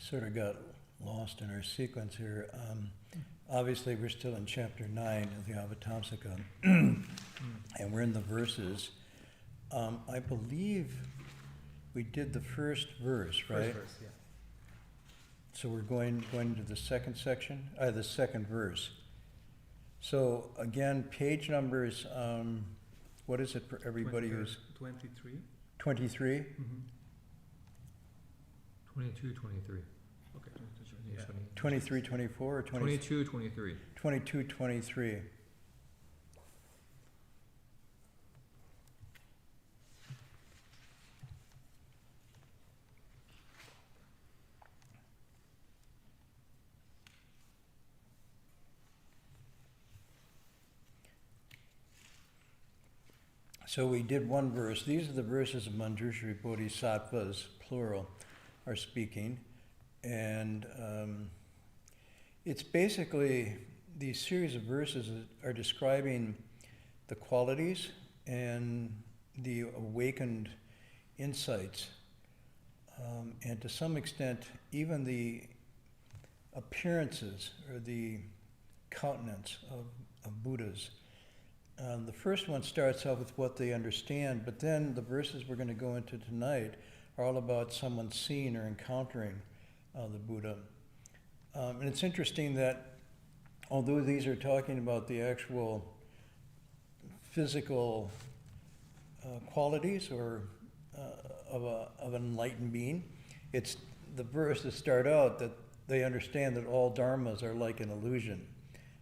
sort of got lost in our sequence here. Obviously, we're still in chapter 9 of the Avatamsaka, and we're in the verses. I believe we did the first verse, right? First verse, yeah. So we're going to the second section, the second verse. So again, page numbers, what is it for everybody who's 23? 23? Mm-hmm. 22, 23. Okay. 23, 24, or 22, 23. 22, 23. So we did one verse. These are the verses of Manjushri Bodhisattvas, plural, are speaking. And it's basically, these series of verses are describing the qualities and the awakened insights. And to some extent, even the appearances or the countenance of Buddhas. The first one starts out with what they understand, but then the verses we're going to go into tonight are all about someone seeing or encountering the Buddha. And it's interesting that although these are talking about the actual physical qualities or of an enlightened being, it's the verses start out that they understand that all dharmas are like an illusion,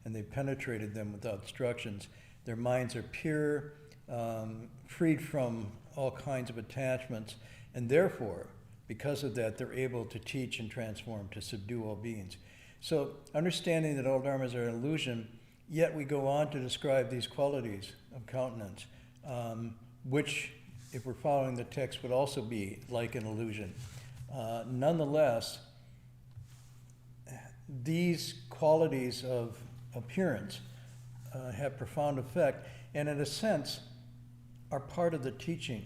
and they've penetrated them without obstructions. Their minds are pure, freed from all kinds of attachments, and therefore, because of that, they're able to teach and transform, to subdue all beings. So, understanding that all dharmas are an illusion, yet we go on to describe these qualities of countenance, which, if we're following the text, would also be like an illusion. Nonetheless, these qualities of appearance have profound effect, and in a sense, are part of the teaching.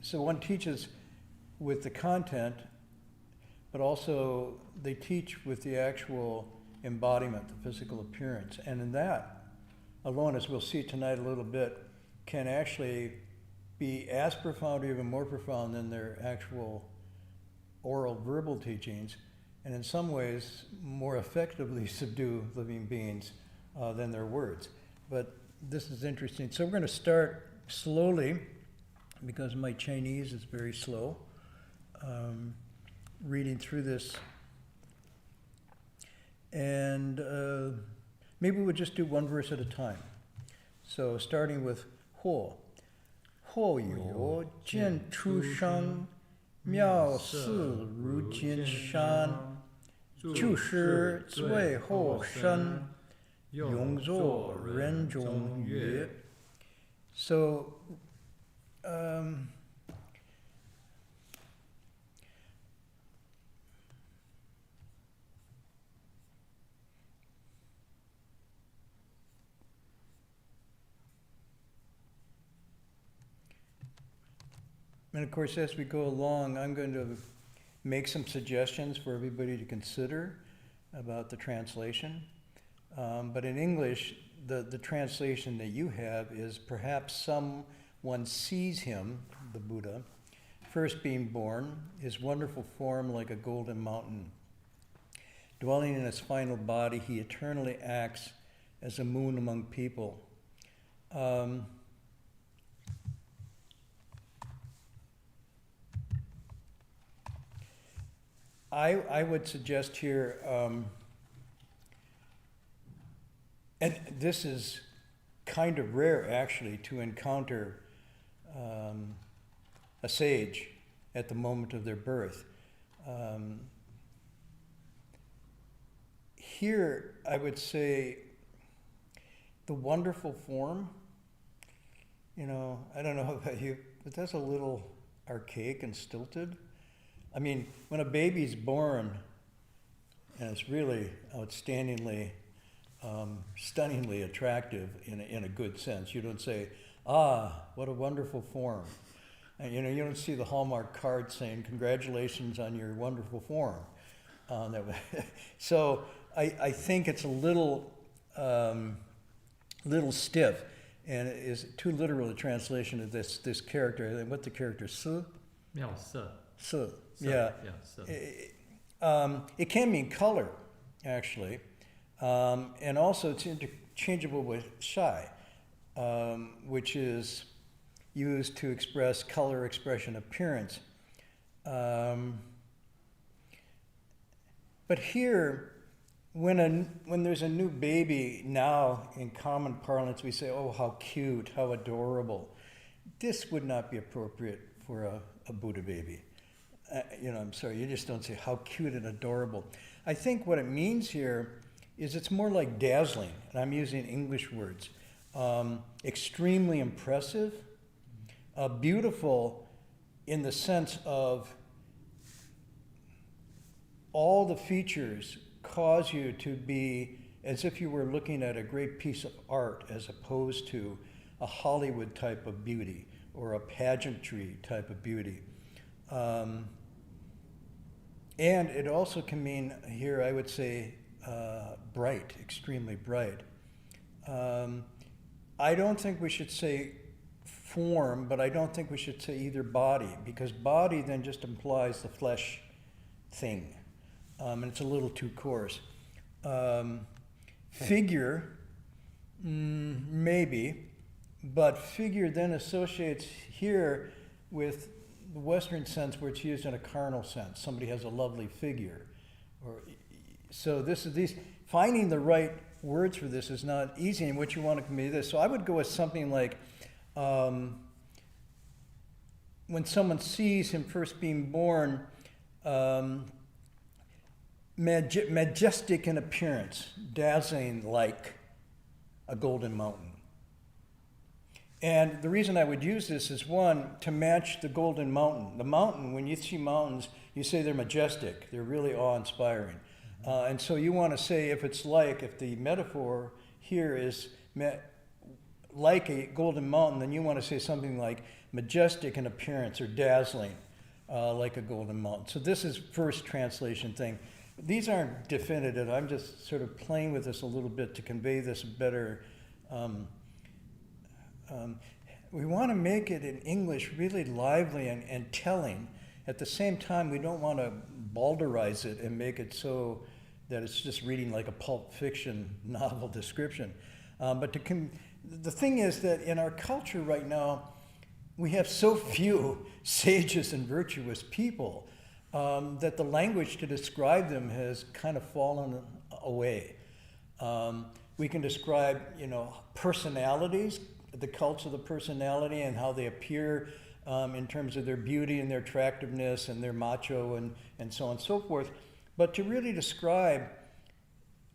So one teaches with the content, but also they teach with the actual embodiment, the physical appearance. And in that alone, as we'll see tonight a little bit, can actually be as profound or even more profound than their actual oral verbal teachings, and in some ways more effectively subdue living beings than their words. But this is interesting. So we're going to start slowly, because my Chinese is very slow, reading through this. And maybe we'll just do one verse at a time. So starting with Ho. Ho yo jian chu shang, miao si ru jin shan, ju shi zui ho shen, yong zuo ren zhong yue. So, and of course, as we go along, I'm going to make some suggestions for everybody to consider about the translation. But in English, the translation that you have is perhaps someone sees him, the Buddha, first being born, his wonderful form like a golden mountain. Dwelling in his final body, he eternally acts as a moon among people. I would suggest here, and this is kind of rare actually, to encounter a sage at the moment of their birth. Here, I would say the wonderful form, I don't know about you, but that's a little archaic and stilted. I mean, when a baby's born, and it's really outstandingly, stunningly attractive in a good sense, you don't say, "Ah, what a wonderful form." And, you don't see the Hallmark card saying, congratulations on your wonderful form. So I think it's a little stiff, and it is too literal a translation of this character. What the character, Su? 妙色. Su,色, yeah. so. It can mean color, actually, and also it's interchangeable with shy, which is used to express color, expression, appearance. But here, when there's a new baby, now in common parlance we say, oh, how cute, how adorable. This would not be appropriate for a Buddha baby. I'm sorry, you just don't say how cute and adorable. I think what it means here is it's more like dazzling, and I'm using English words. Extremely impressive, beautiful in the sense of all the features cause you to be as if you were looking at a great piece of art as opposed to a Hollywood type of beauty or a pageantry type of beauty. And it also can mean here, I would say, bright, extremely bright. I don't think we should say form, but I don't think we should say either body, because body then just implies the flesh thing, and it's a little too coarse. Figure, maybe, but figure then associates here with the Western sense where it's used in a carnal sense. Somebody has a lovely figure. So finding the right words for this is not easy, and what you want to convey this. So I would go with something like, when someone sees him first being born, majestic in appearance, dazzling like a golden mountain. And the reason I would use this is, one, to match the golden mountain. The mountain, when you see mountains, you say they're majestic. They're really awe-inspiring. And so you want to say, if the metaphor here is like a golden mountain, then you want to say something like majestic in appearance or dazzling like a golden mountain. So this is first translation thing. These aren't definitive. I'm just sort of playing with this a little bit to convey this better. We want to make it in English really lively and telling. At the same time, we don't want to balderize it and make it so that it's just reading like a Pulp Fiction novel description. But the thing is that in our culture right now, we have so few sages and virtuous people that the language to describe them has kind of fallen away. We can describe, personalities, the cults of the personality and how they appear in terms of their beauty and their attractiveness and their macho and so on and so forth. But to really describe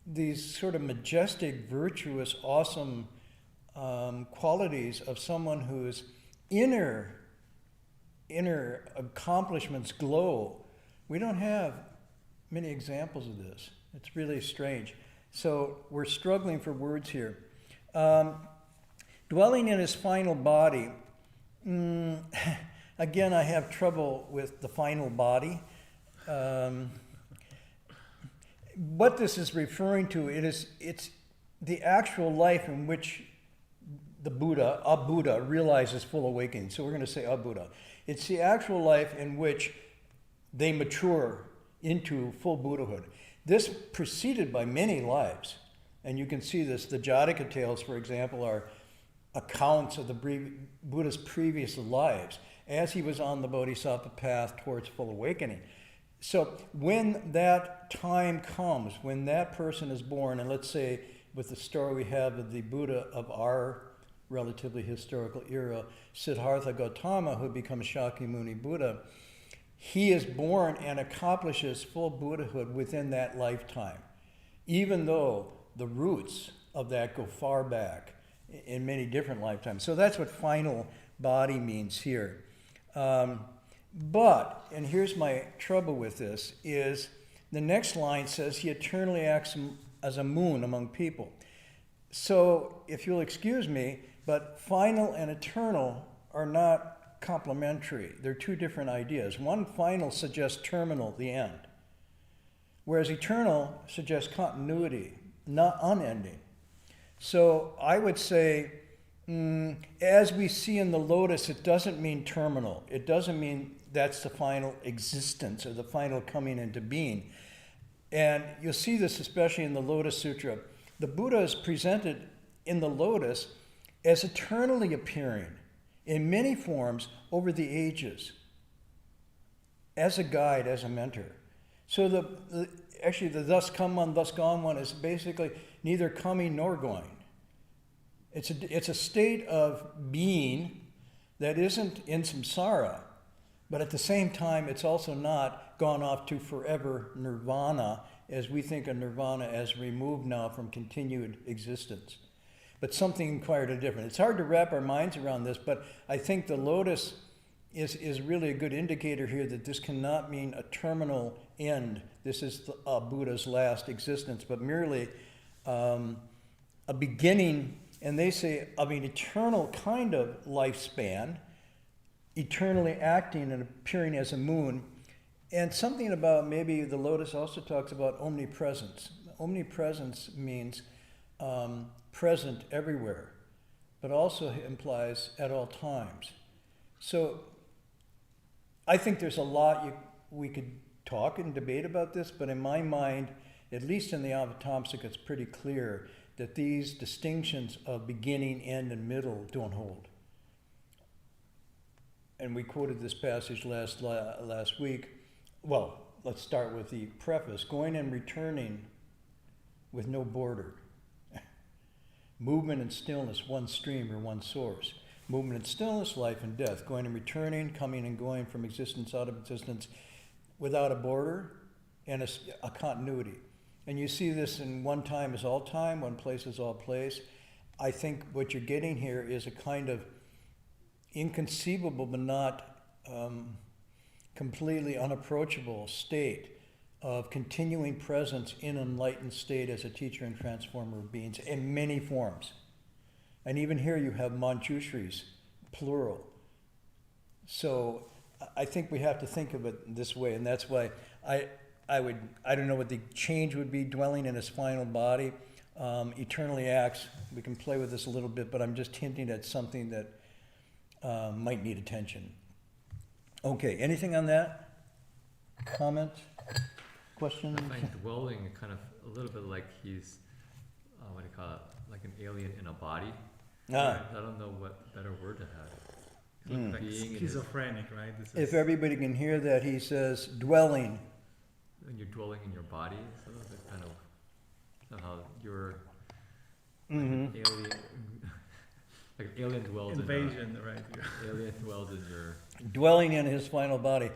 these sort of majestic, virtuous, awesome qualities of someone whose inner accomplishments glow, we don't have many examples of this. It's really strange. So we're struggling for words here. Dwelling in his final body. Again, I have trouble with the final body. What this is referring to, it's the actual life in which a Buddha realizes full awakening. So we're going to say a Buddha. It's the actual life in which they mature into full Buddhahood. This preceded by many lives. And you can see this. The Jataka tales, for example, are accounts of the Buddha's previous lives as he was on the Bodhisattva path towards full awakening. So when that time comes, when that person is born, and let's say with the story we have of the Buddha of our relatively historical era, Siddhartha Gautama, who becomes Shakyamuni Buddha, he is born and accomplishes full Buddhahood within that lifetime, even though the roots of that go far back in many different lifetimes. So that's what final body means here. But, and here's my trouble with this, is the next line says he eternally acts as a moon among people. So if you'll excuse me, but final and eternal are not complementary. They're two different ideas. One, final, suggests terminal, the end, whereas eternal suggests continuity, not unending. So I would say, as we see in the lotus, it doesn't mean terminal. It doesn't mean that's the final existence or the final coming into being. And you'll see this especially in the Lotus Sutra. The Buddha is presented in the lotus as eternally appearing in many forms over the ages, as a guide, as a mentor. So the thus come one, thus gone one is basically neither coming nor going. It's a state of being that isn't in samsara, but at the same time, it's also not gone off to forever nirvana, as we think of nirvana as removed now from continued existence, but something quite different. It's hard to wrap our minds around this, but I think the lotus is really a good indicator here that this cannot mean a terminal end. This is Buddha's last existence, but merely a beginning, and they say of an eternal kind of lifespan, eternally acting and appearing as a moon. And something about, maybe the lotus also talks about omnipresence. Omnipresence means present everywhere, but also implies at all times. So I think there's a lot we could talk and debate about this, but in my mind, at least in the Avatamsaka, it's pretty clear that these distinctions of beginning, end, and middle don't hold. And we quoted this passage last week. Well, let's start with the preface. Going and returning with no border. Movement and stillness, one stream or one source. Movement and stillness, life and death. Going and returning, coming and going from existence out of existence without a border and a continuity. And you see this in one time is all time, one place is all place. I think what you're getting here is a kind of inconceivable but not completely unapproachable state of continuing presence in enlightened state as a teacher and transformer of beings in many forms. And even here you have Manjushris, plural. So I think we have to think of it this way, and that's why I don't know what the change would be, dwelling in his final body, eternally acts. We can play with this a little bit, but I'm just hinting at something that might need attention. Okay, anything on that? Comment? Question? I find dwelling kind of a little bit like he's, what do you call it, like an alien in a body. I don't know what better word to have. Like schizophrenic, right? If everybody can hear that, he says dwelling. When you're dwelling in your body, so it's kind of somehow you're like an alien. Like an alien dwells invasion, right? Alien dwells in your dwelling in his final body.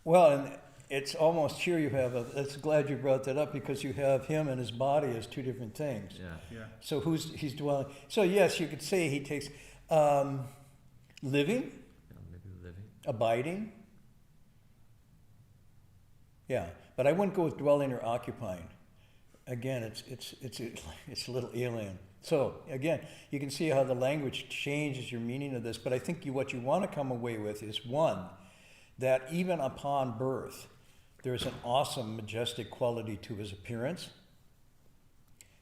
Well, and it's almost here you have it's glad you brought that up, because you have him and his body as two different things. yeah. So he's dwelling. So yes, you could say he takes living, Maybe living. abiding. Yeah, but I wouldn't go with dwelling or occupying. Again, it's a little alien. So again, you can see how the language changes your meaning of this, but I think what you want to come away with is, one, that even upon birth, there's an awesome, majestic quality to his appearance.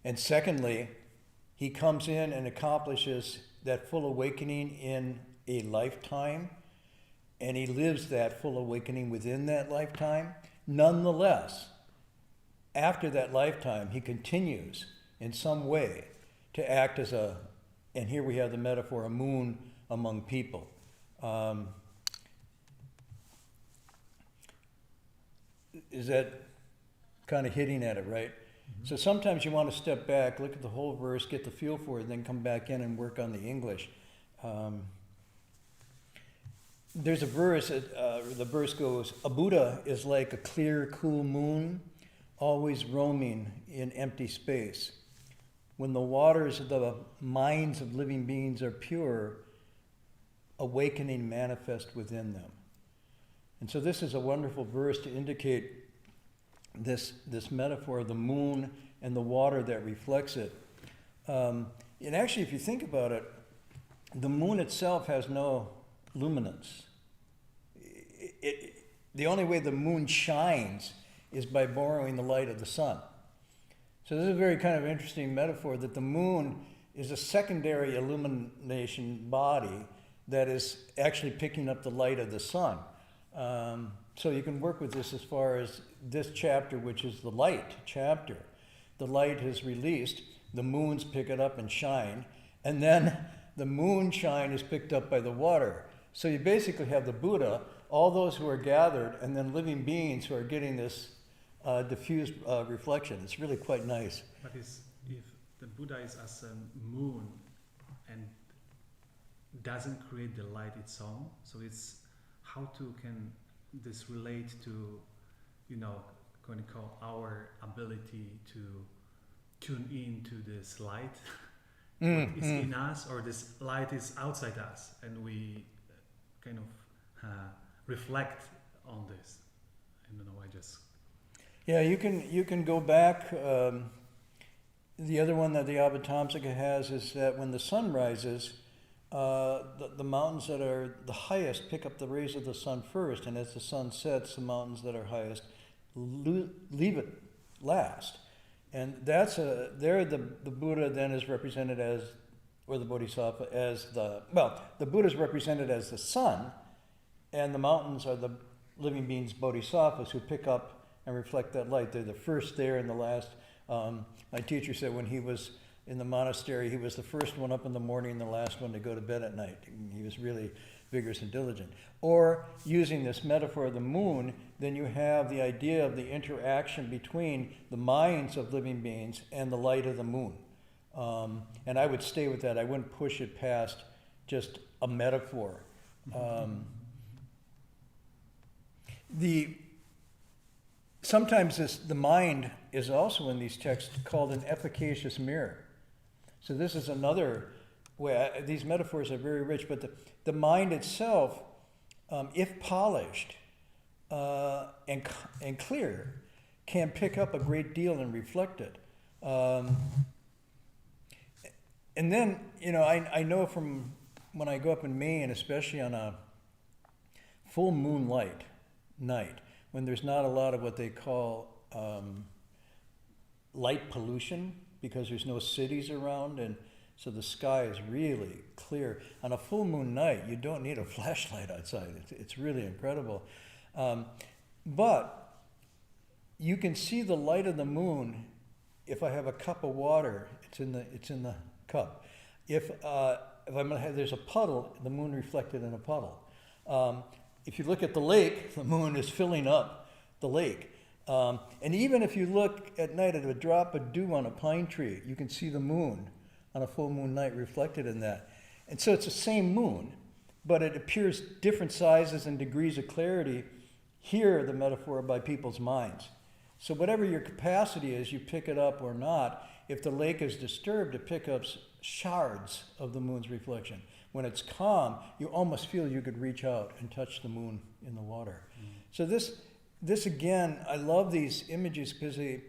And secondly, he comes in and accomplishes that full awakening in a lifetime, and he lives that full awakening within that lifetime. Nonetheless, after that lifetime, he continues in some way to act as and here we have the metaphor, a moon among people. Is that kind of hitting at it, right? Mm-hmm. So sometimes you want to step back, look at the whole verse, get the feel for it, and then come back in and work on the English. There's a verse, the verse goes, a Buddha is like a clear, cool moon, always roaming in empty space. When the waters of the minds of living beings are pure, awakening manifests within them. And so this is a wonderful verse to indicate this metaphor of the moon and the water that reflects it. And actually, if you think about it, the moon itself has no luminance. The only way the moon shines is by borrowing the light of the sun. So this is a very kind of interesting metaphor that the moon is a secondary illumination body that is actually picking up the light of the sun. So you can work with this as far as this chapter, which is the light chapter. The light is released, the moons pick it up and shine, and then the moonshine is picked up by the water. So you basically have the Buddha, all those who are gathered, and then living beings who are getting this diffused reflection. It's really quite nice. But if the Buddha is as a moon and doesn't create the light its own, so it's how to can this relate to, going to call our ability to tune in to this light. It's in us, or this light is outside us, and we kind of reflect on this. I don't know. Yeah, you can go back. The other one that the Avatamsaka has is that when the sun rises, the mountains that are the highest pick up the rays of the sun first, and as the sun sets, the mountains that are highest leave it last. And that's there the Buddha then is represented as, or the Bodhisattva as the Buddha is represented as the sun, and the mountains are the living beings, bodhisattvas, who pick up and reflect that light. They're the first there and the last. My teacher said when he was in the monastery, he was the first one up in the morning and the last one to go to bed at night. He was really vigorous and diligent. Or using this metaphor of the moon, then you have the idea of the interaction between the minds of living beings and the light of the moon. And I would stay with that. I wouldn't push it past just a metaphor. Sometimes the mind is also in these texts called an efficacious mirror. So this is another way. These metaphors are very rich, but the mind itself, if polished and clear, can pick up a great deal and reflect it. And then, I know from when I go up in Maine, especially on a full moonlight night, when there's not a lot of what they call light pollution, because there's no cities around, and so the sky is really clear. On a full moon night, you don't need a flashlight outside. It's really incredible. But you can see the light of the moon. If I have a cup of water, it's in the cup. If I'm gonna have, there's a puddle, the moon reflected in a puddle. If you look at the lake, the moon is filling up the lake. And even if you look at night at a drop of dew on a pine tree, you can see the moon on a full moon night reflected in that. And so it's the same moon, but it appears different sizes and degrees of clarity. Here, the metaphor by people's minds. So whatever your capacity is, you pick it up or not. If the lake is disturbed, it picks up shards of the moon's reflection. When it's calm, you almost feel you could reach out and touch the moon in the water. So this again, I love these images because they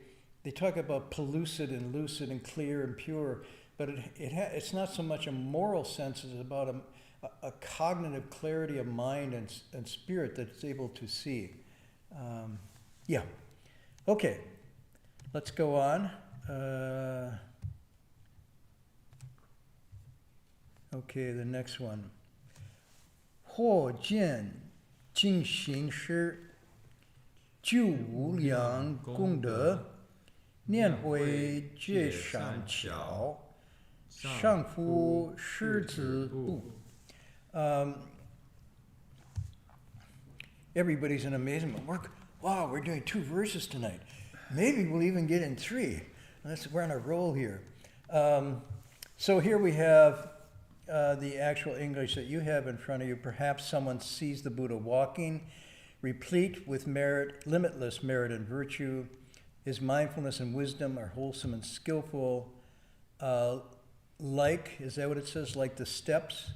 talk about pellucid and lucid and clear and pure, but it's not so much a moral sense as about a cognitive clarity of mind and spirit that's able to see. Yeah. Okay. Let's go on. Okay, the next one. 或见进行时，就无量功德，念回觉善巧，上夫狮子部。Everybody's in amazement. Wow, we're doing 2 verses tonight. Maybe we'll even get in 3. We're on a roll here. So here we have the actual English that you have in front of you. Perhaps someone sees the Buddha walking, replete with merit, limitless merit and virtue. His mindfulness and wisdom are wholesome and skillful. Is that what it says? Like the steps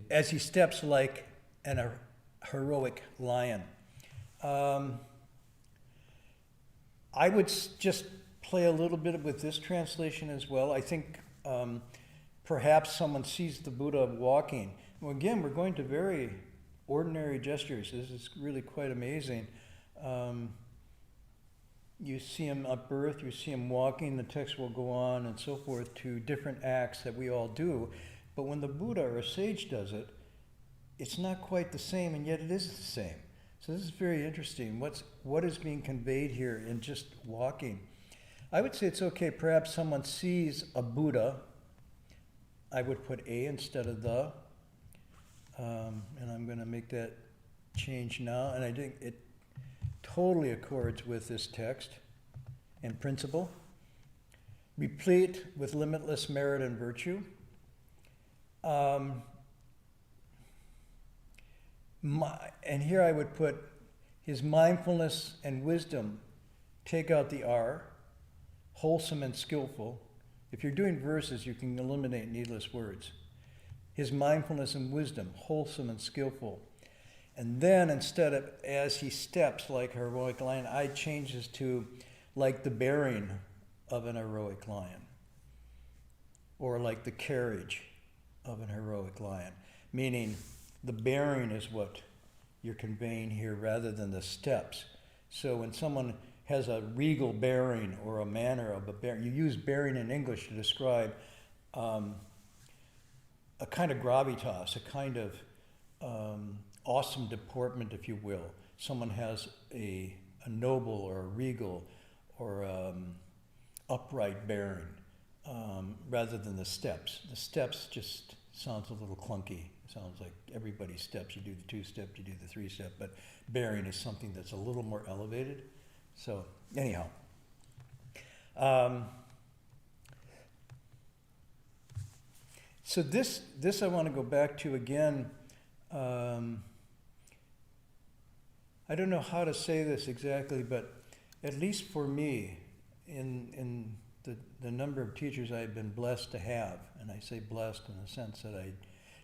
as he steps like a heroic lion. I would just play a little bit with this translation as well. I think perhaps someone sees the Buddha walking. Well, again, we're going to very ordinary gestures. This is really quite amazing. You see him at birth, you see him walking, the text will go on and so forth to different acts that we all do. But when the Buddha or a sage does it, it's not quite the same, and yet it is the same. So this is very interesting. What is being conveyed here in just walking? I would say it's okay, perhaps someone sees a Buddha. I would put a instead of the. And I'm going to make that change now. And I think it totally accords with this text and principle. Replete with limitless merit and virtue. And here I would put his mindfulness and wisdom. Take out the R. Wholesome and skillful. If you're doing verses, you can eliminate needless words. His mindfulness and wisdom, wholesome and skillful. And then instead of as he steps like a heroic lion, I change this to like the bearing of an heroic lion. Or like the carriage of an heroic lion. Meaning the bearing is what you're conveying here rather than the steps. So when someone has a regal bearing or a manner of a bearing, you use bearing in English to describe a kind of gravitas, a kind of awesome deportment, if you will. Someone has a noble or a regal or upright bearing rather than the steps. The steps just sounds a little clunky. It sounds like everybody's steps. You do the 2-step, you do the 3-step, but bearing is something that's a little more elevated. So anyhow. So this I want to go back to again. I don't know how to say this exactly, but at least for me, in the number of teachers I've been blessed to have, and I say blessed in the sense that I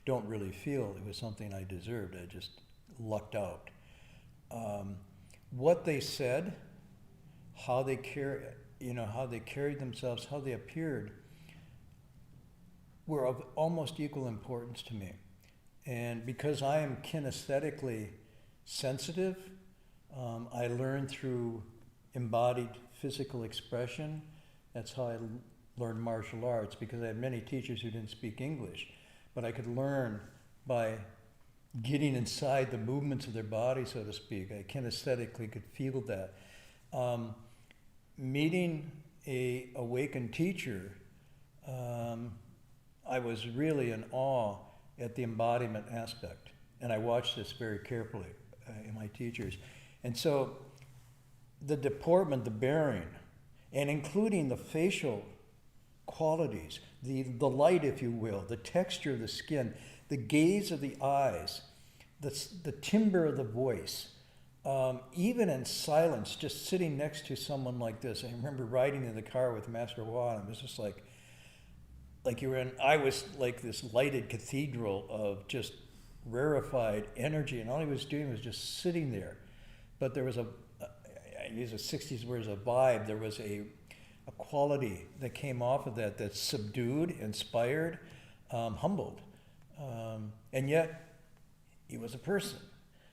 don't really feel it was something I deserved. I just lucked out. What they said, how they carried themselves, how they appeared, were of almost equal importance to me. And because I am kinesthetically sensitive, I learned through embodied physical expression. That's how I learned martial arts, because I had many teachers who didn't speak English. But I could learn by getting inside the movements of their body, so to speak. I kinesthetically could feel that. Meeting a awakened teacher, I was really in awe at the embodiment aspect. And I watched this very carefully in my teachers. And so the deportment, the bearing, and including the facial qualities, the light, if you will, the texture of the skin, the gaze of the eyes, the timbre of the voice, even in silence, just sitting next to someone like this. I remember riding in the car with Master Hua, and it was just like I was like this lighted cathedral of just rarefied energy, and all he was doing was just sitting there. But there was I use the 60s words, a vibe. There was a quality that came off of that that's subdued, inspired, humbled. And yet, he was a person.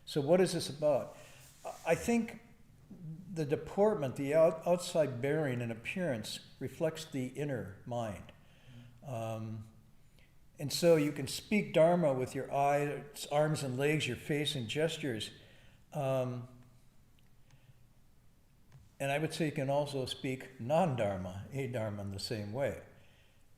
So what is this about? I think the deportment, the outside bearing and appearance reflects the inner mind. And so you can speak Dharma with your eyes, arms and legs, your face and gestures. And I would say you can also speak non-Dharma, a-Dharma in the same way.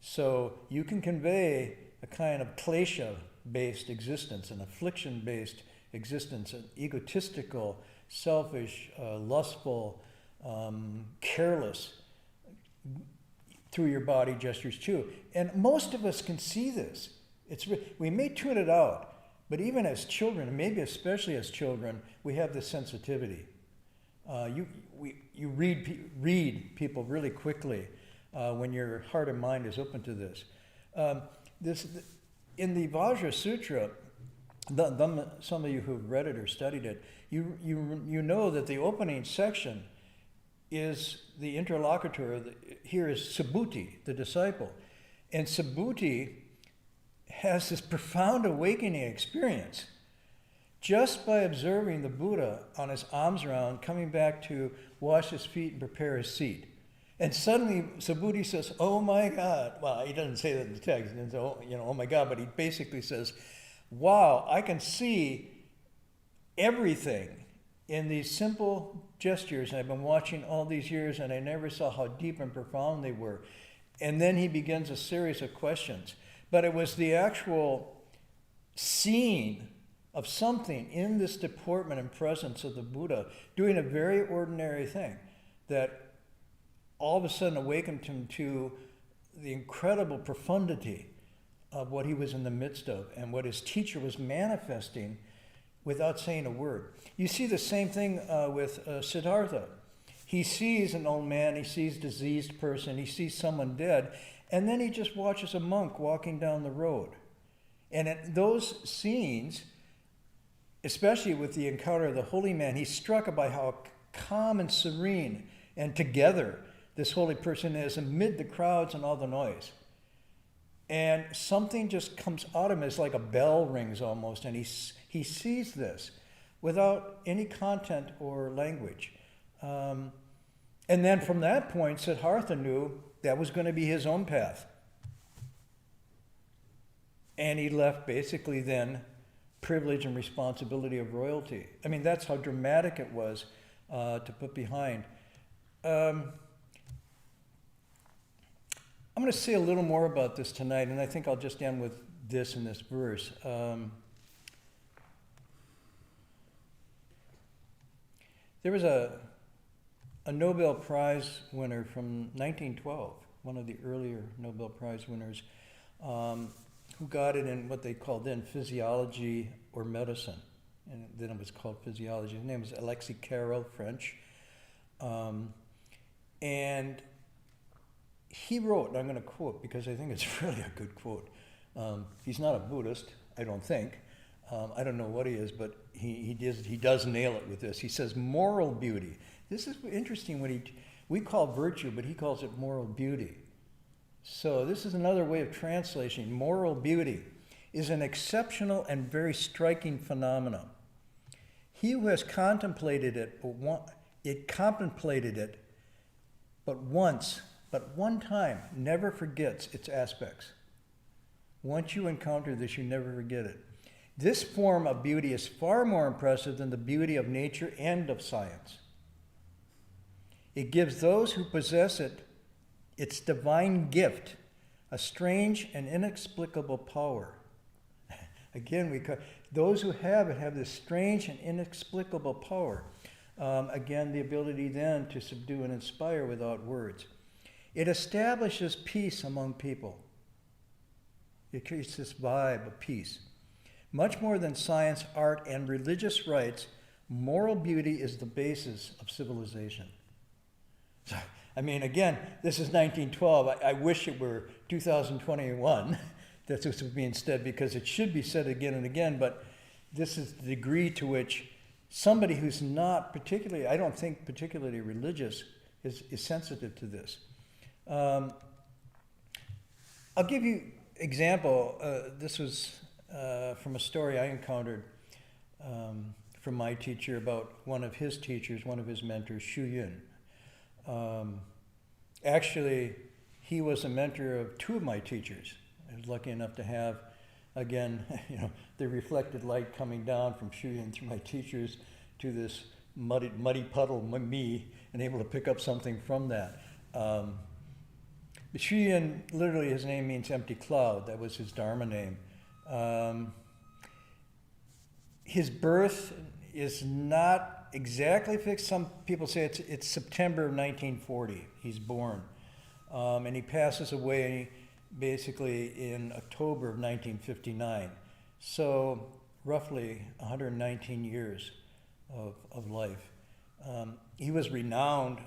So you can convey a kind of klesha-based existence, an affliction-based existence, an egotistical, selfish, lustful, careless, through your body gestures too. And most of us can see this. We may tune it out, but even as children, and maybe especially as children, we have this sensitivity. You read people really quickly when your heart and mind is open to this. In the Vajra Sutra, some of you who've read it or studied it, you know that the opening section is the interlocutor. Here is Subhuti, the disciple, And Subhuti has this profound awakening experience just by observing the Buddha on his alms round, coming back to wash his feet and prepare his seat. And suddenly Subhuti says, "Oh my God." Well, he doesn't say that in the text. He doesn't say, "Oh my God," but he basically says, "Wow, I can see everything in these simple gestures. I've been watching all these years and I never saw how deep and profound they were." And then he begins a series of questions. But it was the actual seeing of something in this deportment and presence of the Buddha doing a very ordinary thing that all of a sudden awakened him to the incredible profundity of what he was in the midst of and what his teacher was manifesting without saying a word. You see the same thing with Siddhartha. He sees an old man, he sees a diseased person, he sees someone dead, and then he just watches a monk walking down the road. And at those scenes, especially with the encounter of the holy man, he's struck by how calm and serene and together this holy person is amid the crowds and all the noise. And something just comes out of him, it's like a bell rings almost, and he sees this without any content or language. And then from that point, Siddhartha knew that was going to be his own path. And he left basically then privilege and responsibility of royalty. I mean, that's how dramatic it was to put behind. I'm going to say a little more about this tonight, and I think I'll just end with this in this verse. There was a Nobel Prize winner from 1912, one of the earlier Nobel Prize winners, who got it in what they called then physiology or medicine. And then it was called physiology. His name was Alexis Carrel, French. And he wrote, and I'm going to quote because I think it's really a good quote. He's not a Buddhist, I don't think. I don't know what he is, but he does nail it with this. He says, moral beauty. This is interesting what we call virtue, but he calls it moral beauty. So this is another way of translation. Moral beauty is an exceptional and very striking phenomenon. He who has contemplated it, but one time, never forgets its aspects. Once you encounter this, you never forget it. This form of beauty is far more impressive than the beauty of nature and of science. It gives those who possess it its divine gift, a strange and inexplicable power. Again, those who have it have this strange and inexplicable power. Again, the ability then to subdue and inspire without words. It establishes peace among people. It creates this vibe of peace. Much more than science, art, and religious rites, moral beauty is the basis of civilization. So, I mean, again, this is 1912. I wish it were 2021 that this would be instead, because it should be said again and again, but this is the degree to which somebody who's not particularly, I don't think particularly religious, is sensitive to this. I'll give you example. This was from a story I encountered from my teacher about one of his teachers, one of his mentors, Shu Yun. Actually, he was a mentor of two of my teachers. I was lucky enough to have, again, the reflected light coming down from Shu Yun through my teachers to this muddy puddle, me, and able to pick up something from that. Shu Yun, literally his name means empty cloud. That was his Dharma name. His birth is not exactly fixed. Some people say it's September of 1940. He's born. And he passes away basically in October of 1959. So roughly 119 years of life. He was renowned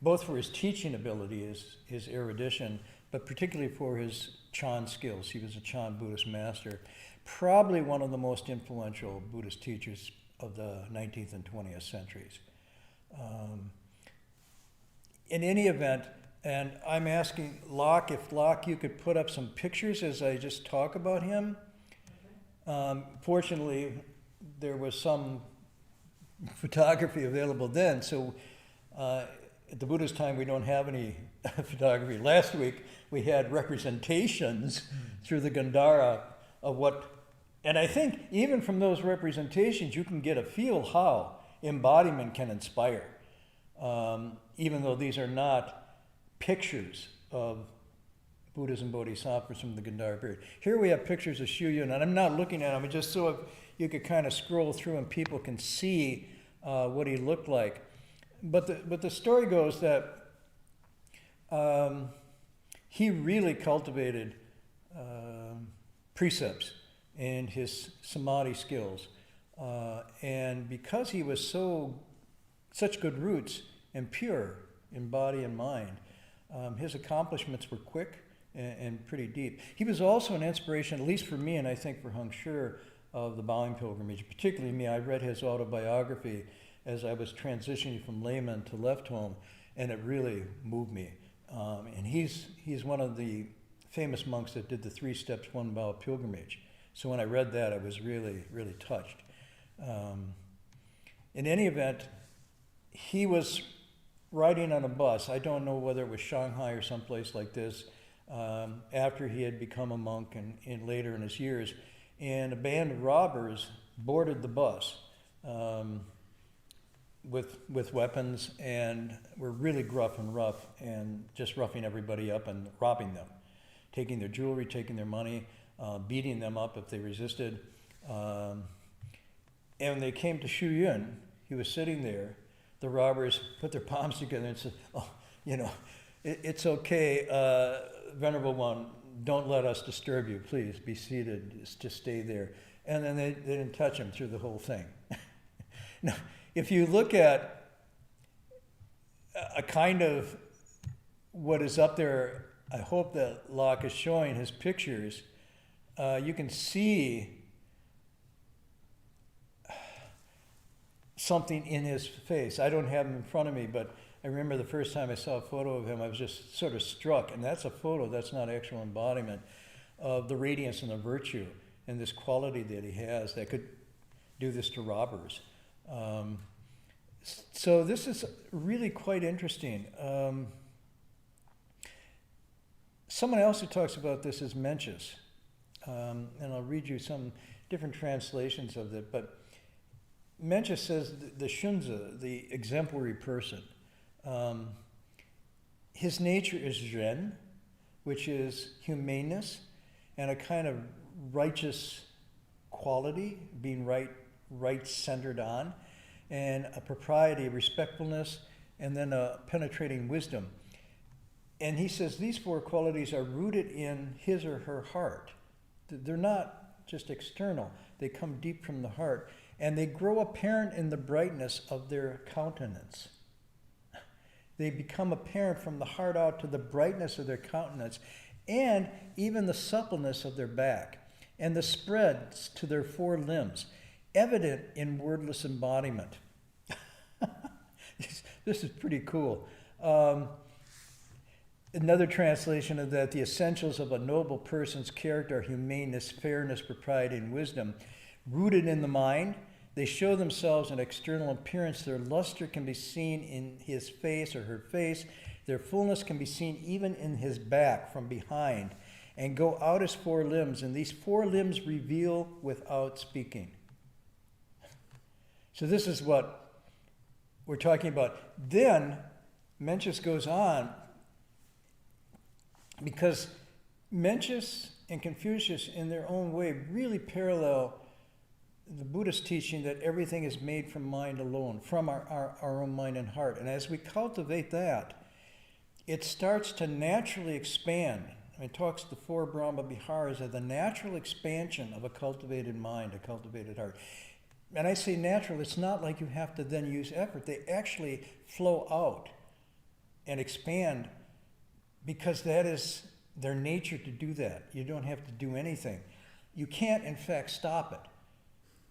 both for his teaching ability, his erudition, but particularly for his Chan skills. He was a Chan Buddhist master, probably one of the most influential Buddhist teachers of the 19th and 20th centuries. In any event, And I'm asking Locke, if Locke, you could put up some pictures as I just talk about him. Fortunately, there was some photography available then, so at the Buddha's time, we don't have any photography. Last week, we had representations through the Gandhara of what, and I think even from those representations, you can get a feel how embodiment can inspire, even though these are not pictures of Buddhas and Bodhisattvas from the Gandhara period. Here we have pictures of Shu Yun, and I'm not looking at them, just so if you could kind of scroll through and people can see what he looked like. But the story goes that he really cultivated precepts and his samadhi skills. And because he was such good roots and pure in body and mind, his accomplishments were quick and pretty deep. He was also an inspiration, at least for me, and I think for Heng Sure, of the bowing pilgrimage, particularly me. I read his autobiography as I was transitioning from layman to left home, and it really moved me. And he's one of the famous monks that did the 3 steps, 1 bow pilgrimage. So when I read that, I was really, really touched. In any event, he was riding on a bus. I don't know whether it was Shanghai or someplace like this, after he had become a monk and later in his years, and a band of robbers boarded the bus with weapons, and were really gruff and rough and just roughing everybody up and robbing them, taking their jewelry, taking their money, beating them up if they resisted. And when they came to Shu Yun, he was sitting there. The robbers put their palms together and said, "Oh, it's okay, Venerable One, don't let us disturb you. Please be seated, just stay there." And then they didn't touch him through the whole thing. Now, if you look at a kind of what is up there, I hope that Locke is showing his pictures, you can see something in his face. I don't have him in front of me, but I remember the first time I saw a photo of him, I was just sort of struck, and that's a photo, that's not actual embodiment, of the radiance and the virtue and this quality that he has that could do this to robbers. So this is really quite interesting. Someone else who talks about this is Mencius, and I'll read you some different translations of it, but Mencius says the Shunzi, the exemplary person, his nature is Ren, which is humaneness and a kind of righteous quality, being right-centered on, and a propriety, respectfulness, and then a penetrating wisdom. And he says these 4 qualities are rooted in his or her heart. They're not just external. They come deep from the heart, and they grow apparent in the brightness of their countenance. They become apparent from the heart out to the brightness of their countenance, and even the suppleness of their back, and the spreads to their 4 limbs, evident in wordless embodiment. This is pretty cool. Another translation of that, the essentials of a noble person's character are humaneness, fairness, propriety, and wisdom. Rooted in the mind, they show themselves in external appearance. Their luster can be seen in his face or her face. Their fullness can be seen even in his back from behind, and go out as 4 limbs, and these 4 limbs reveal without speaking. So this is what we're talking about. Then Mencius goes on, because Mencius and Confucius in their own way really parallel the Buddhist teaching that everything is made from mind alone, from our own mind and heart. And as we cultivate that, it starts to naturally expand. I mean, it talks the 4 Brahma Viharas of the natural expansion of a cultivated mind, a cultivated heart. And I say natural, it's not like you have to then use effort. They actually flow out and expand, because that is their nature to do that. You don't have to do anything. You can't, in fact, stop it.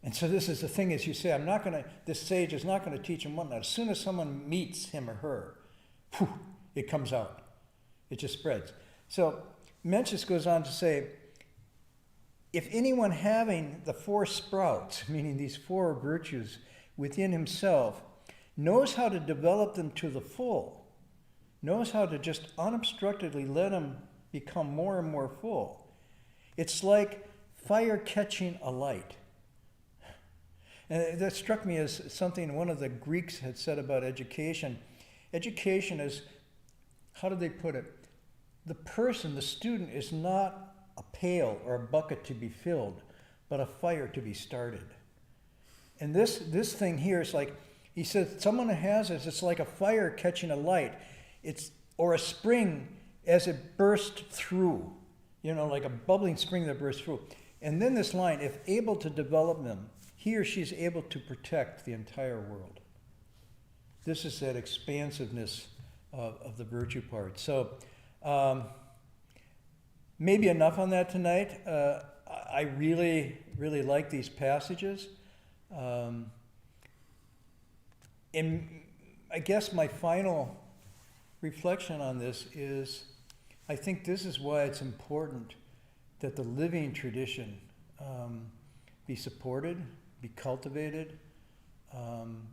And so this is the thing, as you say, this sage is not going to teach him one. As soon as someone meets him or her, it comes out. It just spreads. So Mencius goes on to say, if anyone having the 4 sprouts, meaning these 4 virtues within himself, knows how to develop them to the full, knows how to just unobstructedly let them become more and more full, it's like fire catching a light. And that struck me as something one of the Greeks had said about education. Education is, how do they put it? The person, the student, is not a pail or a bucket to be filled, but a fire to be started. And this thing here is like, he says, someone who has this, it's like a fire catching a light. Or a spring as it bursts through, like a bubbling spring that bursts through. And then this line, if able to develop them, he or she is able to protect the entire world. This is that expansiveness of the virtue part. So maybe enough on that tonight. I really, really like these passages. And I guess my final reflection on this is, I think this is why it's important that the living tradition be supported, be cultivated,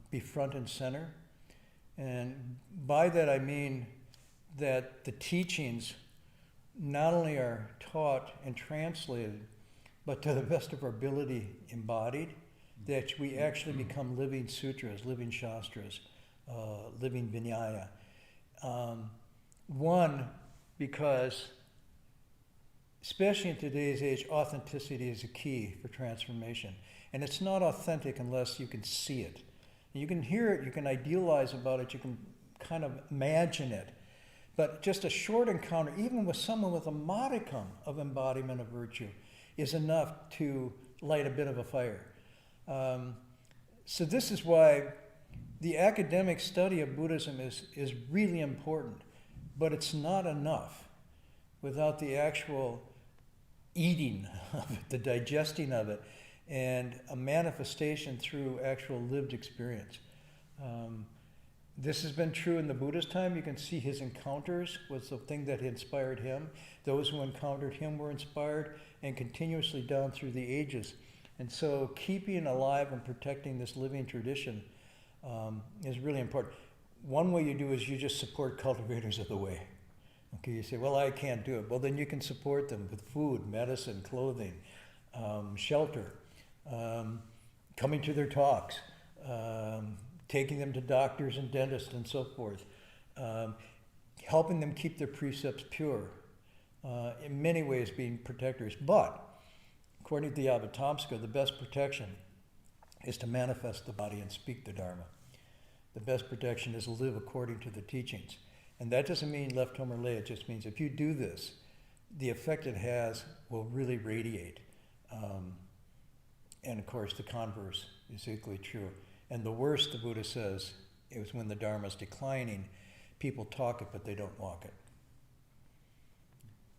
be front and center. And by that I mean that the teachings not only are taught and translated, but to the best of our ability embodied, that we actually become living sutras, living shastras, living vinaya. One, because especially in today's age, authenticity is a key for transformation. And it's not authentic unless you can see it. You can hear it, you can idealize about it, you can kind of imagine it. But just a short encounter, even with someone with a modicum of embodiment of virtue, is enough to light a bit of a fire. So this is why the academic study of Buddhism is really important, but it's not enough without the actual eating of it, the digesting of it, and a manifestation through actual lived experience. This has been true in the Buddha's time. You can see his encounters was the thing that inspired him. Those who encountered him were inspired, and continuously down through the ages. And so keeping alive and protecting this living tradition is really important. One way you do is you just support cultivators of the way. Okay, you say, well, I can't do it. Well, then you can support them with food, medicine, clothing, shelter, coming to their talks, taking them to doctors and dentists and so forth, helping them keep their precepts pure, in many ways being protectors. But according to the Avatamsaka, the best protection is to manifest the body and speak the Dharma. The best protection is to live according to the teachings. And that doesn't mean left home or lay. It just means if you do this, the effect it has will really radiate. And of course, the converse is equally true. And the worst, the Buddha says, is when the Dharma is declining, people talk it, but they don't walk it.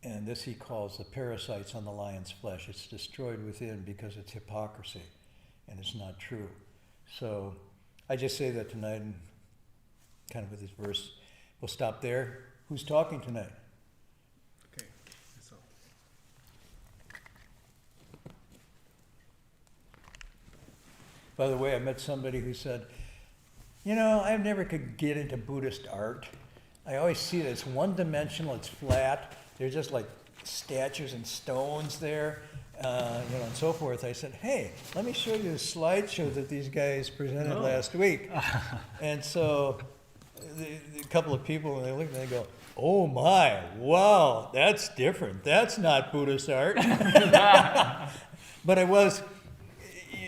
And this he calls the parasites on the lion's flesh. It's destroyed within because it's hypocrisy, and it's not true. So I just say that tonight, and kind of with this verse, we'll stop there. Who's talking tonight? Okay, so By the way, I met somebody who said, I never could get into Buddhist art. I always see that it's one-dimensional, it's flat. There's just like statues and stones there, and so forth. I said, hey, let me show you the slideshow that these guys presented last week. And so a couple of people, when they look, they go, oh my, wow, that's different. That's not Buddhist art. But I was,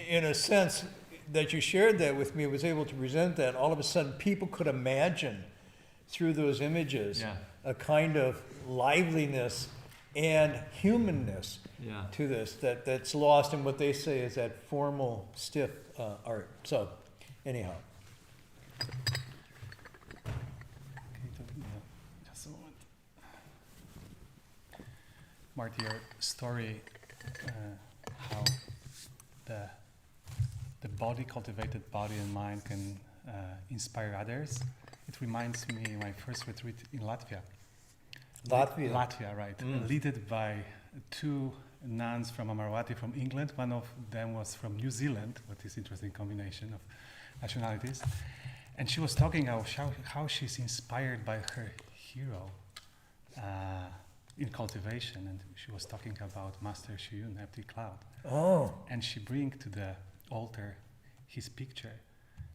in a sense, that you shared that with me, was able to present that. All of a sudden, people could imagine through those images a kind of liveliness and humanness to this that's lost in what they say is that formal, stiff art. So, anyhow. Just a moment. Marty, your story, how the body, cultivated body and mind can inspire others. It reminds me of my first retreat in Latvia. Latvia. Latvia, right. Mm. Led by two nuns from Amaravati from England. One of them was from New Zealand, what is interesting combination of nationalities. And she was talking how she's inspired by her hero in cultivation. And she was talking about Master Shiyun, Empty Cloud. Oh, And she bring to the altar his picture.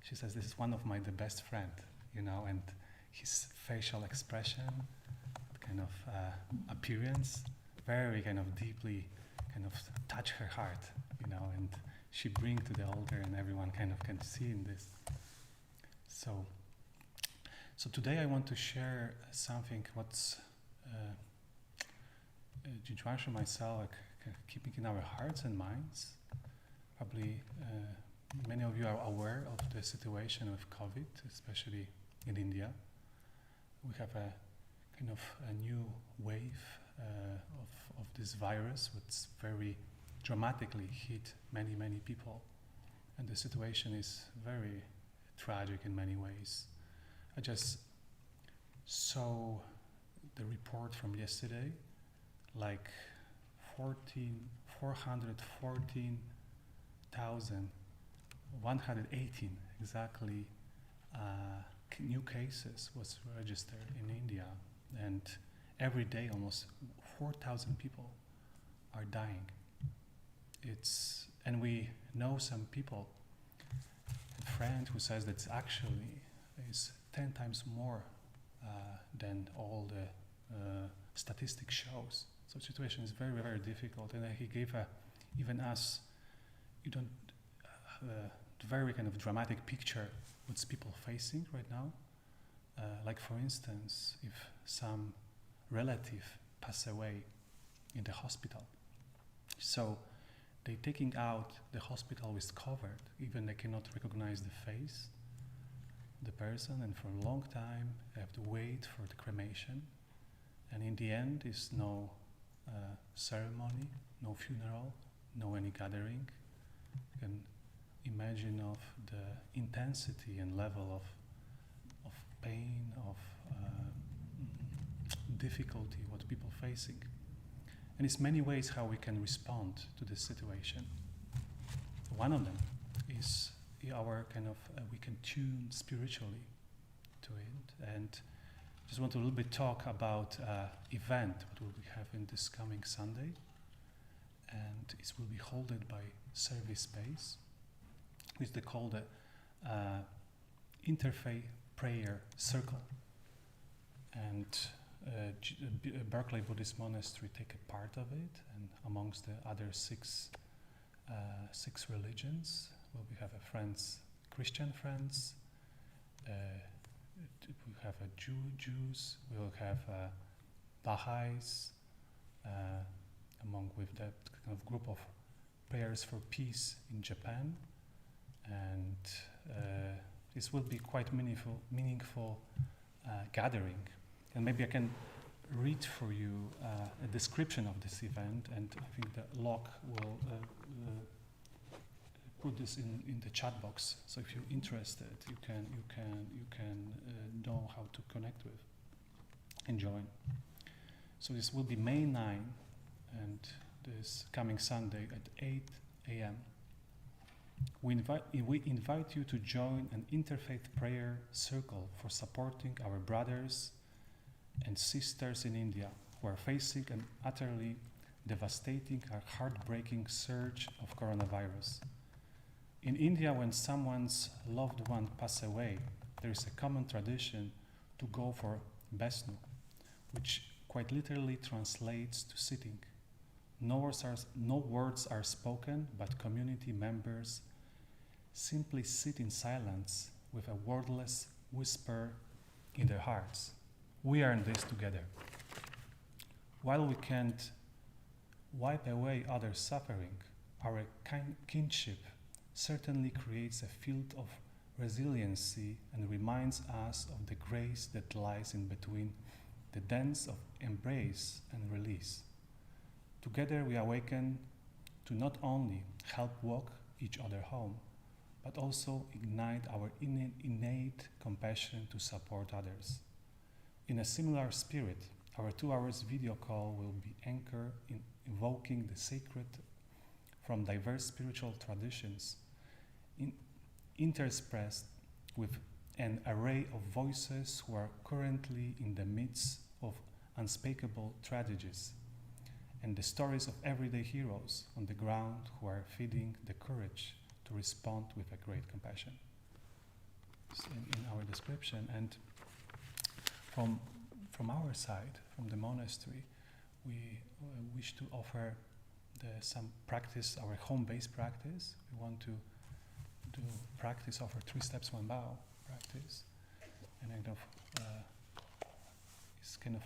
She says, this is one of the best friend, and his facial expression, kind of appearance, very kind of deeply kind of touch her heart, and she bring to the altar and everyone kind of can see in this. So today I want to share something what's Jinchuanshu and myself are keeping in our hearts and minds. Probably many of you are aware of the situation with COVID, especially in India. We have a kind of a new wave of this virus, which very dramatically hit many people. And the situation is very tragic in many ways. I just saw the report from yesterday, like 414,118 exactly new cases was registered in India, and every day almost 4,000 people are dying. And we know some people, a friend who says that actually is 10 times more than all the statistics shows. So the situation is very difficult, and he gave even us, very kind of dramatic picture what's people facing right now. Like for instance, if some relative pass away in the hospital, so they taking out the hospital is covered, even they cannot recognize the face, the person, and for a long time they have to wait for the cremation, and in the end is no ceremony, no funeral, no any gathering. You can imagine of the intensity and level of pain, of difficulty what people facing. And it's many ways how we can respond to this situation. One of them is our kind of, we can tune spiritually to it. And just want to a little bit talk about event what will we have in this coming Sunday. And it will be held by Service Space, which they call the Interfaith Prayer Circle. And Berkeley Buddhist Monastery take a part of it, and amongst the other six religions, well, we have Christian friends, we have Jews, we will have Baha'is, among with that kind of group of prayers for peace in Japan, and this will be quite meaningful gathering. And maybe I can read for you a description of this event, and I think that Locke will put this in the chat box. So if you're interested, you can know how to connect with and join. So this will be May 9, and this coming Sunday at 8 a.m. We invite you to join an interfaith prayer circle for supporting our brothers and sisters in India who are facing an utterly devastating and heartbreaking surge of coronavirus. In India, when someone's loved one passes away, there is a common tradition to go for besnu, which quite literally translates to sitting. No words are spoken, but community members simply sit in silence with a wordless whisper in their hearts. We are in this together. While we can't wipe away others' suffering, our kinship certainly creates a field of resiliency and reminds us of the grace that lies in between the dance of embrace and release. Together we awaken to not only help walk each other home, but also ignite our innate compassion to support others. In a similar spirit, Our 2 hours video call will be anchored in invoking the sacred from diverse spiritual traditions, interspersed with an array of voices who are currently in the midst of unspeakable tragedies, and the stories of everyday heroes on the ground who are feeding the courage to respond with a great compassion. It's in our description, and from our side, from the monastery, we wish to offer some practice, our home-based practice. We want to do practice, offer 3 steps, 1 bow practice, and it's kind of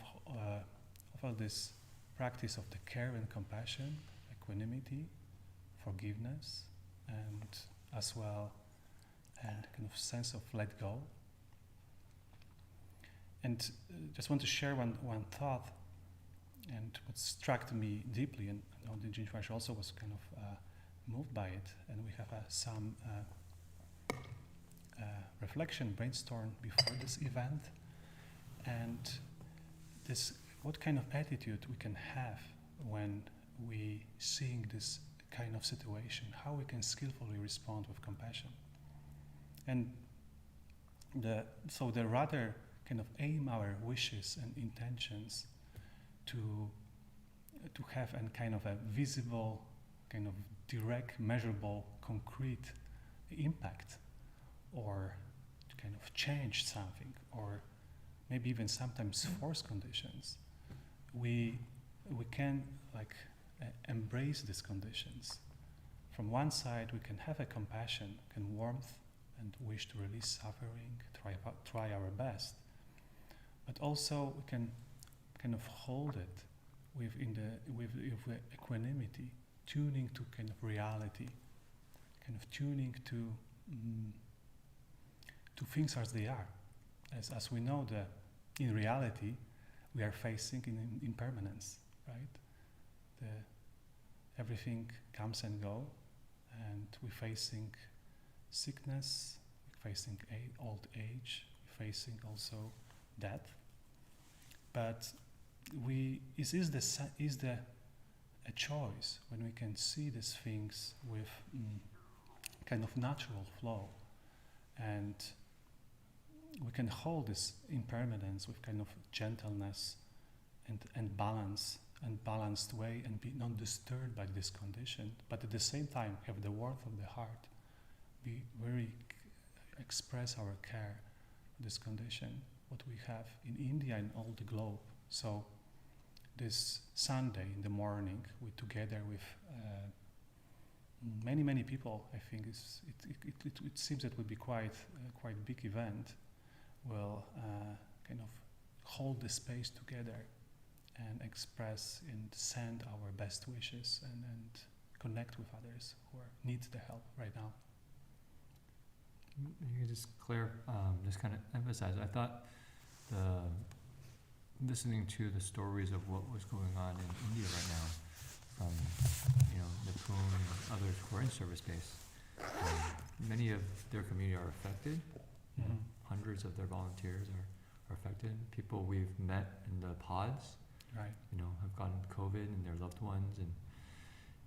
offer this practice of the care and compassion, equanimity, forgiveness, and as well, and kind of sense of let go. And just want to share one thought, and what struck me deeply, and the Jinchuan also was kind of moved by it, and we have some reflection brainstorm before this event, and this what kind of attitude we can have when we seeing this kind of situation, how we can skillfully respond with compassion. And the rather kind of aim our wishes and intentions to have a kind of a visible, kind of direct, measurable, concrete impact, or to kind of change something, or maybe even sometimes force conditions. We can embrace these conditions. From one side, we can have a compassion, can warmth, and wish to release suffering, try our best. But also we can kind of hold it with equanimity, tuning to kind of reality, kind of tuning to things as they are. As we know, in reality, we are facing impermanence, right? Everything comes and go, and we're facing sickness, we're facing old age, we're facing also death. But is a choice when we can see these things with kind of natural flow, and we can hold this impermanence with kind of gentleness and balance and balanced way, and be not disturbed by this condition, but at the same time have the warmth of the heart, be very express our care for this condition, what we have in India and all the globe. So this Sunday in the morning, we together with many people, I think it seems it would be quite big event, will kind of hold the space together and express and send our best wishes and connect with others who need the help right now. You can just just kind of emphasize. I thought listening to the stories of what was going on in India right now, from Nepal and others who are in service base, many of their community are affected. Mm-hmm. Hundreds of their volunteers are affected. People we've met in the pods, right, have gotten COVID and their loved ones,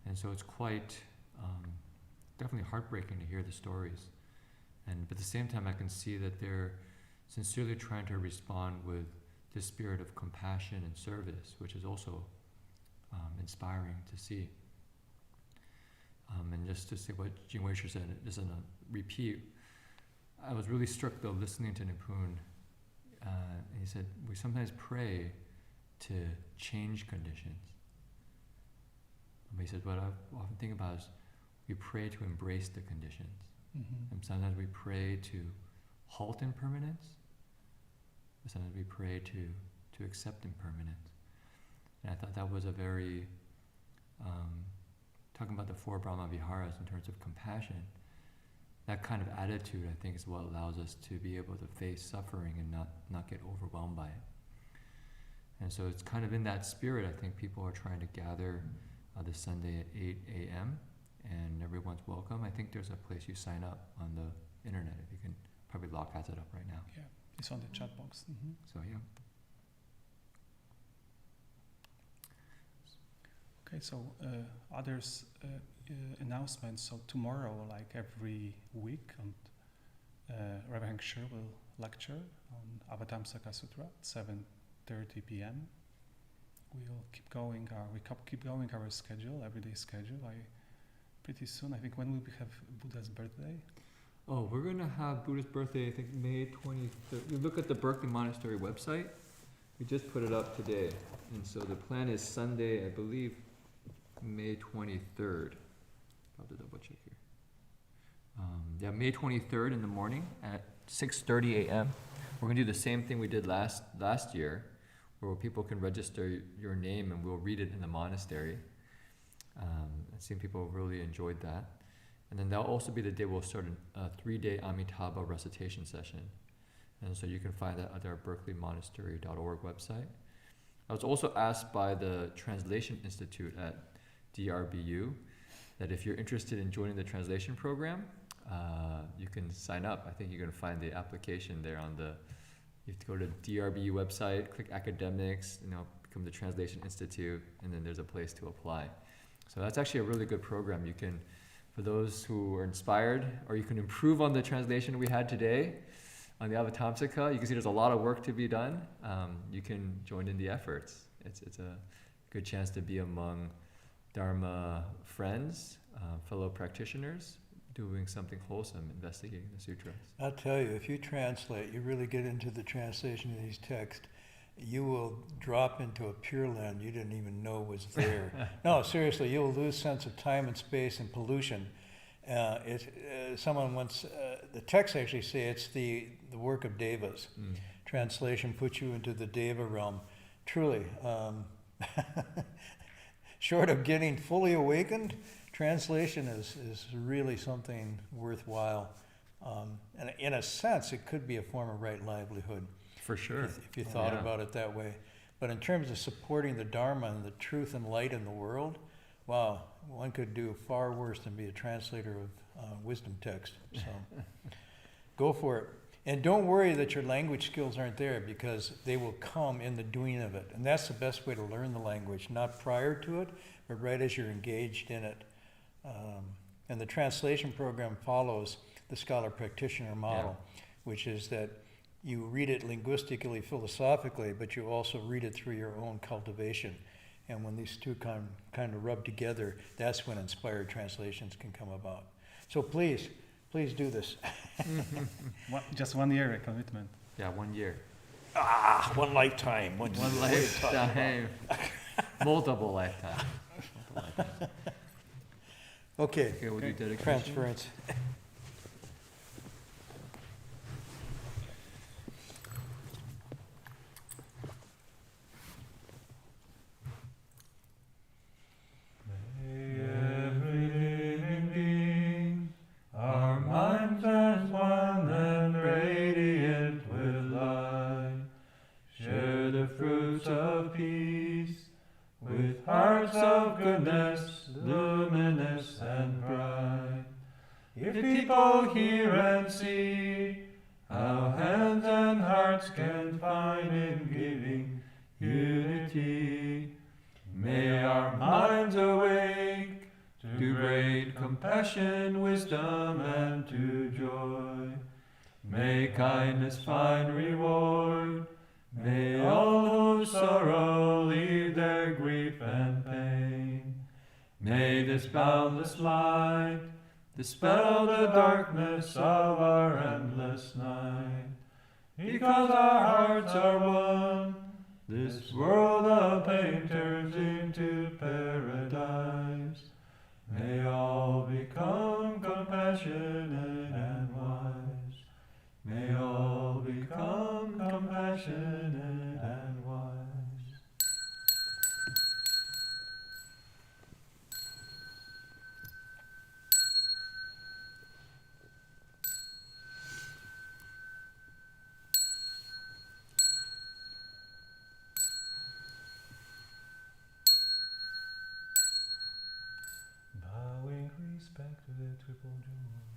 and so it's quite definitely heartbreaking to hear the stories. But at the same time, I can see that they're sincerely trying to respond with this spirit of compassion and service, which is also inspiring to see. And just to say what Jing Weisher said, just in a repeat, I was really struck though listening to Nipun, and he said, we sometimes pray to change conditions. But he said, what I often think about is we pray to embrace the conditions. Mm-hmm. And sometimes we pray to halt impermanence, but sometimes we pray to accept impermanence. And I thought that was a very, talking about the 4 Brahma Viharas in terms of compassion, that kind of attitude I think is what allows us to be able to face suffering and not get overwhelmed by it. And so it's kind of in that spirit I think people are trying to gather this Sunday at 8 a.m. and everyone's welcome. I think there's a place you sign up on the internet. If you can, probably Locke has it up right now. Yeah, it's on the chat box. Mm-hmm. So yeah. Okay, so others announcements. So tomorrow, like every week, Rabbi Heng Sure will lecture on Avatamsaka Sutra at 7:30 p.m. We'll keep going our schedule, everyday schedule. Pretty soon, I think, when will we have Buddha's birthday? Oh, we're gonna have Buddha's birthday, I think May 23rd. You look at the Berkeley Monastery website. We just put it up today. And so the plan is Sunday, I believe, May 23rd. I'll have to double check here. Yeah, May 23rd in the morning at 6:30 a.m. We're gonna do the same thing we did last year, where people can register your name and we'll read it in the monastery. I've seen people really enjoyed that. And then that'll also be the day we'll start a 3-day Amitabha recitation session. And so you can find that at our berkeleymonastery.org website. I was also asked by the Translation Institute at DRBU that if you're interested in joining the translation program, you can sign up. I think you're going to find the application there you have to go to DRBU website, click academics, become the Translation Institute, and then there's a place to apply. So that's actually a really good program. You can, for those who are inspired, or you can improve on the translation we had today on the Avatamsaka. You can see there's a lot of work to be done. You can join in the efforts. It's a good chance to be among Dharma friends, fellow practitioners, doing something wholesome, investigating the sutras. I'll tell you, if you translate, you really get into the translation of these texts, you will drop into a pure land you didn't even know was there. No, seriously, you'll lose sense of time and space and pollution. Someone once, the texts actually say it's the work of devas. Translation puts you into the deva realm. Truly, short of getting fully awakened, translation is really something worthwhile. And in a sense, it could be a form of right livelihood. For sure. If you thought about it that way. But in terms of supporting the Dharma and the truth and light in the world, wow, one could do far worse than be a translator of wisdom text. So go for it. And don't worry that your language skills aren't there, because they will come in the doing of it. And that's the best way to learn the language, not prior to it, but right as you're engaged in it. And the translation program follows the scholar practitioner model, which is that you read it linguistically, philosophically, but you also read it through your own cultivation. And when these two kind of rub together, that's when inspired translations can come about. So please do this. Just 1 year commitment. Yeah, 1 year. One lifetime. One lifetime. Multiple lifetimes. Okay, We'll do dedication. transference. of goodness, luminous and bright. If people hear and see how hands and hearts can find in giving unity, may our minds awake to great compassion, wisdom, and to joy. May kindness find reward. May all who sorrow leave their grief and pain. May this boundless light dispel the darkness of our endless night. Because our hearts are one, this world of pain turns into paradise. May all become compassionate and wise. May all become compassionate and wise. Bowing respect to the triple jewel.